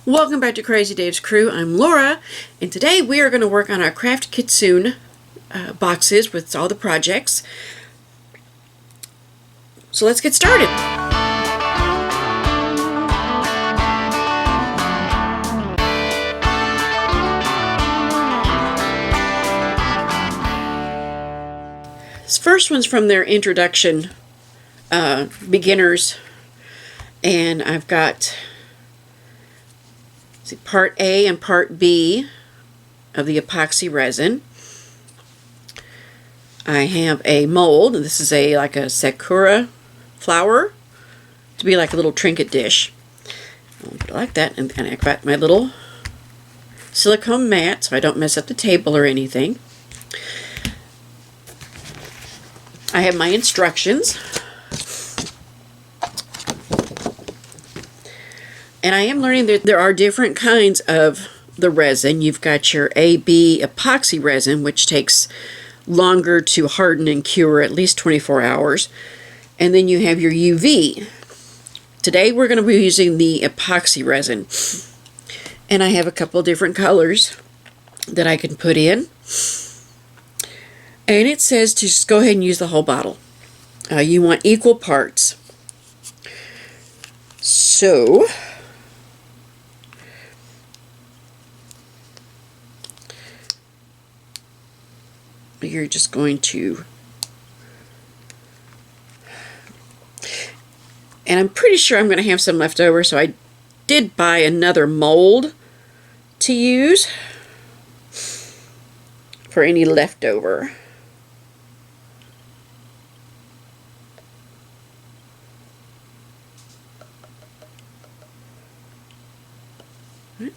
Welcome back to Crazy Dave's Crew. I'm Laura, and today we are going to work on our Craft Kitsune boxes with all the projects. So let's get started. This first one's from their introduction beginners, and I've got part A and part B of the epoxy resin. I have a mold. This is like a Sakura flower to be like a little trinket dish. I'll put it like that, and I've got my little silicone mat so I don't mess up the table or anything. I have my instructions. And I am learning that there are different kinds of the resin. You've got your AB epoxy resin, which takes longer to harden and cure, at least 24 hours. And then you have your UV. Today we're going to be using the epoxy resin. And I have a couple different colors that I can put in. And it says to just go ahead and use the whole bottle. You want equal parts. So you're just going to, and I'm pretty sure I'm going to have some left over, so I did buy another mold to use for any leftover.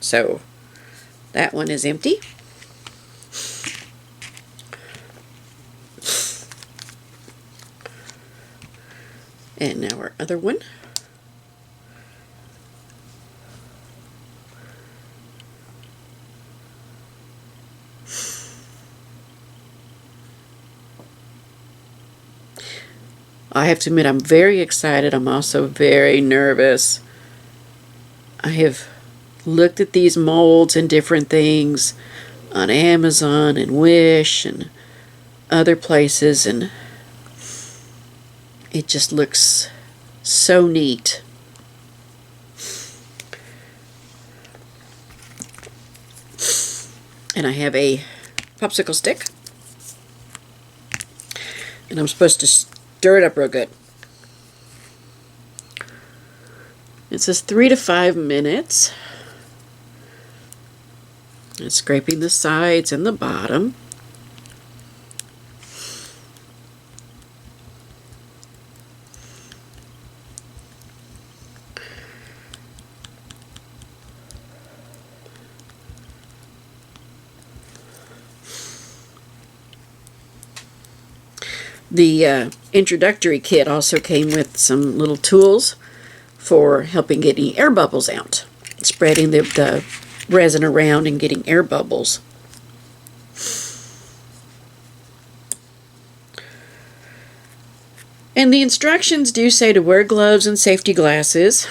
So that one is empty. And now our other one. I have to admit, I'm very excited. I'm also very nervous. I have looked at these molds and different things on Amazon and Wish and other places, and it just looks so neat. And I have a popsicle stick, and I'm supposed to stir it up real good. It says 3 to 5 minutes. And scraping the sides and the bottom. The introductory kit also came with some little tools for helping getting air bubbles out, spreading the resin around and getting air bubbles. And the instructions do say to wear gloves and safety glasses.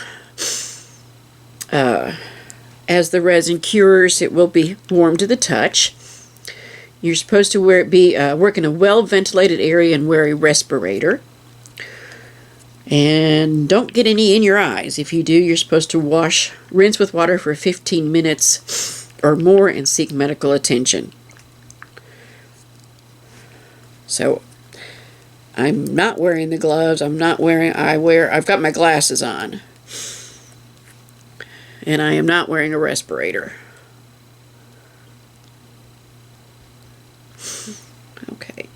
As the resin cures, it will be warm to the touch. You're supposed to work in a well-ventilated area and wear a respirator. And don't get any in your eyes. If you do, you're supposed to rinse with water for 15 minutes or more and seek medical attention. So I'm not wearing the gloves. I've got my glasses on. And I am not wearing a respirator. Okay.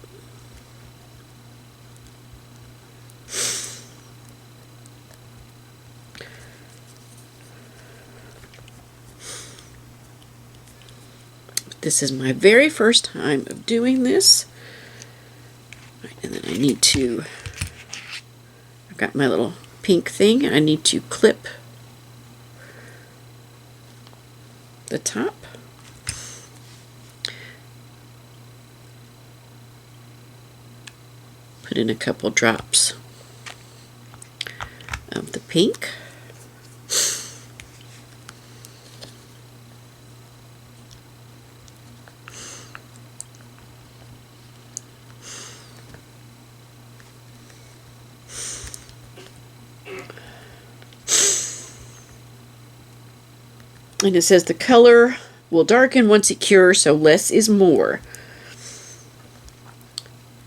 This is my very first time of doing this. And then I've got my little pink thing. I need to clip the top. Put in a couple drops of the pink. And it says the color will darken once it cures, so less is more.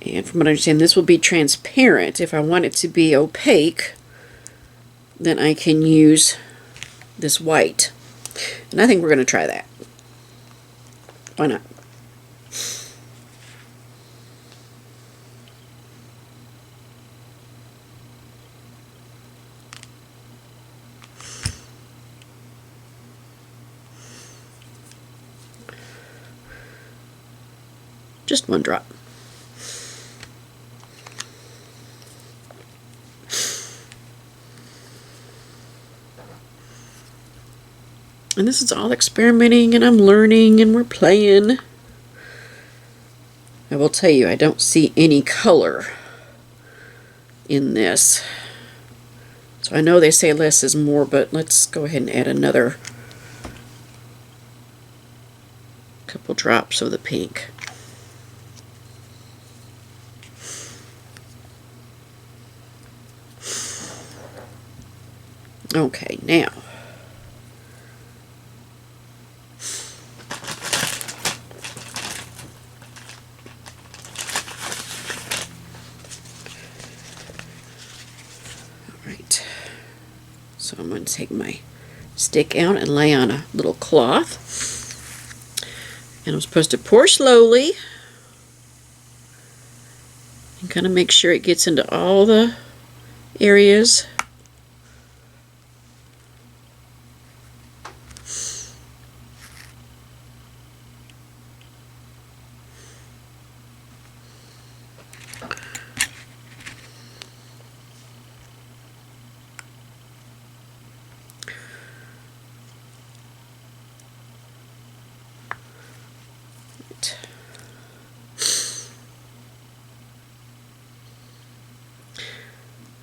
And from what I understand, this will be transparent. If I want it to be opaque, then I can use this white. And I think we're going to try that. Why not? Just one drop. And this is all experimenting, and I'm learning, and we're playing. I will tell you, I don't see any color in this. So I know they say less is more, but let's go ahead and add another couple drops of the pink. Okay, now alright, so I'm going to take my stick out and lay on a little cloth, and I'm supposed to pour slowly and kind of make sure it gets into all the areas.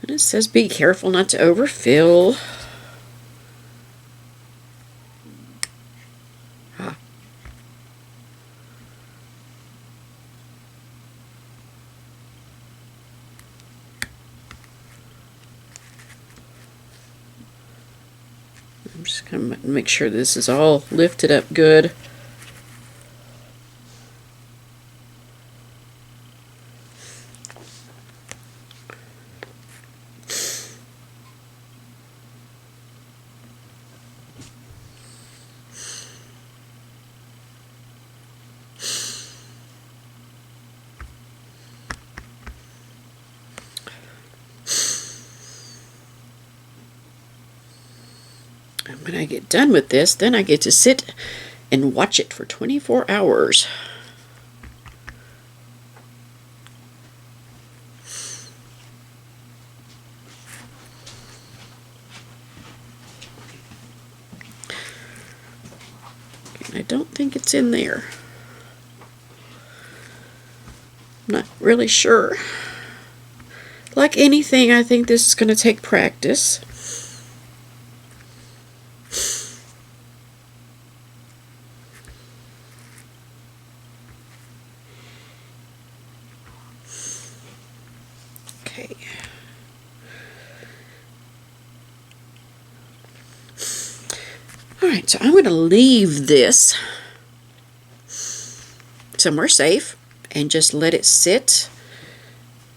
And it says be careful not to overfill. Ah. I'm just going to make sure this is all lifted up good. And when I get done with this, then I get to sit and watch it for 24 hours. And I don't think it's in there. I'm not really sure. Like anything, I think this is going to take practice. Okay. Alright, so I'm going to leave this somewhere safe and just let it sit.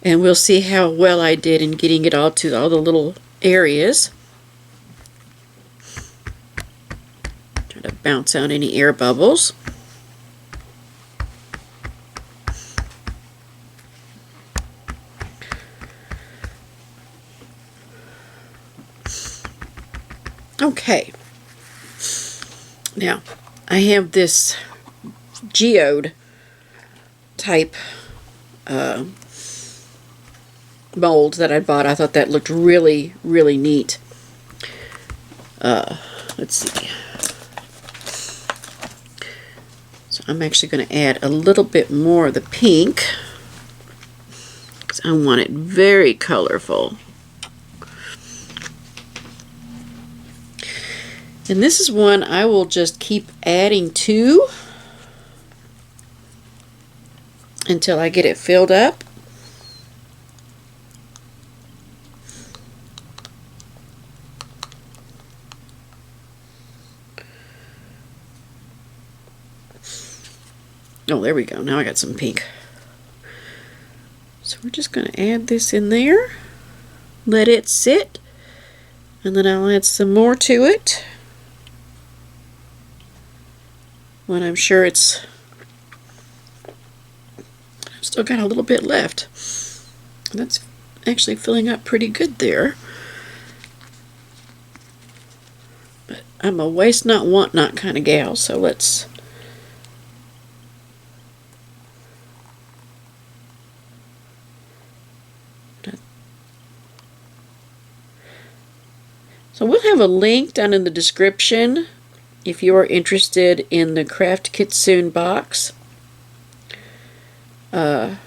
And we'll see how well I did in getting it all to all the little areas. Try to bounce out any air bubbles. Okay. Now, I have this geode type mold that I bought. I thought that looked really, really neat. Let's see. So I'm actually going to add a little bit more of the pink because I want it very colorful. And this is one I will just keep adding to until I get it filled up. Oh, there we go. Now I got some pink. So we're just going to add this in there. Let it sit. And then I'll add some more to it when I'm sure it's... I've still got a little bit left. That's actually filling up pretty good there. But I'm a waste not, want not kind of gal, so let's... So we'll have a link down in the description if you are interested in the Craft Kitsune box. If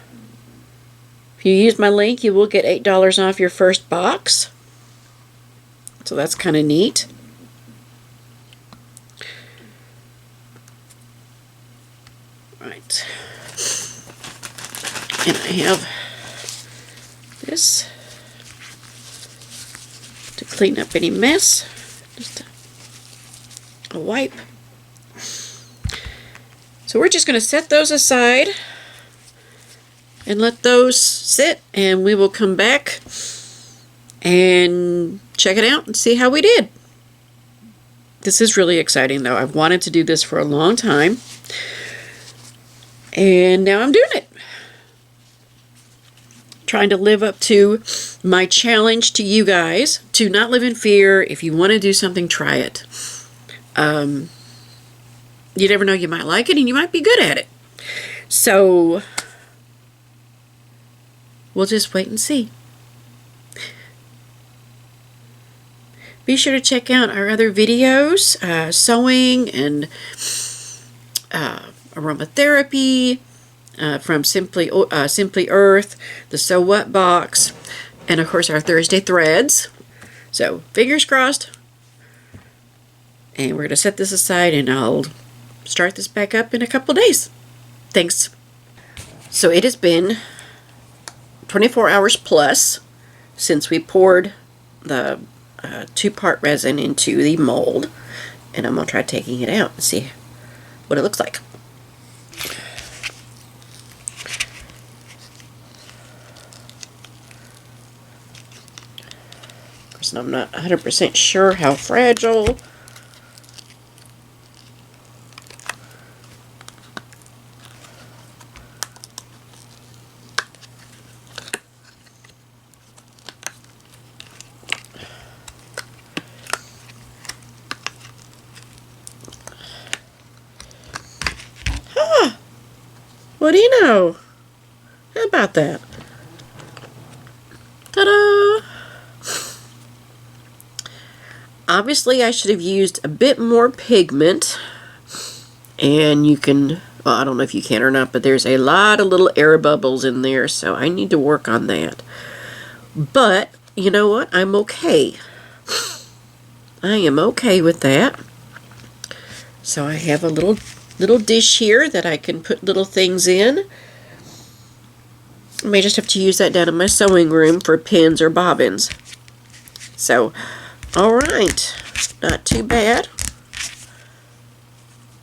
you use my link, you will get $8 off your first box. So that's kind of neat. Right. And I have this to clean up any mess. Just a wipe. So we're just going to set those aside and let those sit, and we will come back and check it out and see how we did. This is really exciting though. I've wanted to do this for a long time, and now I'm doing it. Trying to live up to my challenge to you guys to not live in fear. If you want to do something, try it. You never know, you might like it and you might be good at it. So we'll just wait and see. Be sure to check out our other videos, sewing and aromatherapy, from Simply Earth, the Sew What box, and of course our Thursday threads. So fingers crossed. And we're going to set this aside and I'll start this back up in a couple days. Thanks. So it has been 24 hours plus since we poured the 2-part resin into the mold. And I'm going to try taking it out and see what it looks like. And I'm not 100% sure how fragile. Huh. What do you know? How about that? Ta-da! Obviously, I should have used a bit more pigment, and you can, well, I don't know if you can or not, but there's a lot of little air bubbles in there, so I need to work on that. But, you know what? I'm okay. I am okay with that. So I have a little dish here that I can put little things in. I may just have to use that down in my sewing room for pins or bobbins. So, alright, not too bad.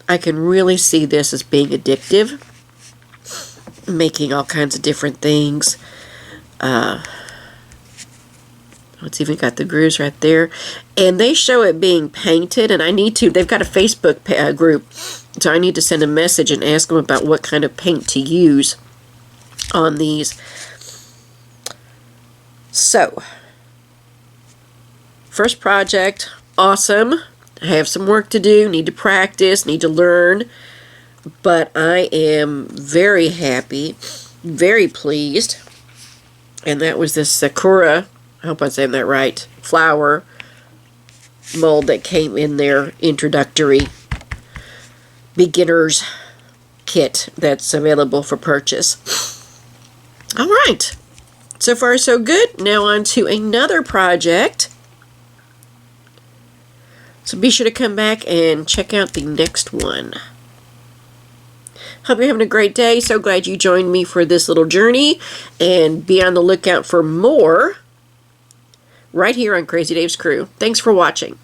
I can really see this as being addictive. Making all kinds of different things. It's even got the grooves right there. And they show it being painted, and I need to, they've got a Facebook group, so I need to send a message and ask them about what kind of paint to use on these. So, first project, awesome. I have some work to do, need to practice, need to learn, but I am very happy, very pleased. And that was this Sakura, I hope I'm saying that right, flower mold that came in their introductory beginner's kit that's available for purchase. Alright, so far so good. Now on to another project. So be sure to come back and check out the next one. Hope you're having a great day. So glad you joined me for this little journey. And be on the lookout for more right here on Crazy Dave's Crew. Thanks for watching.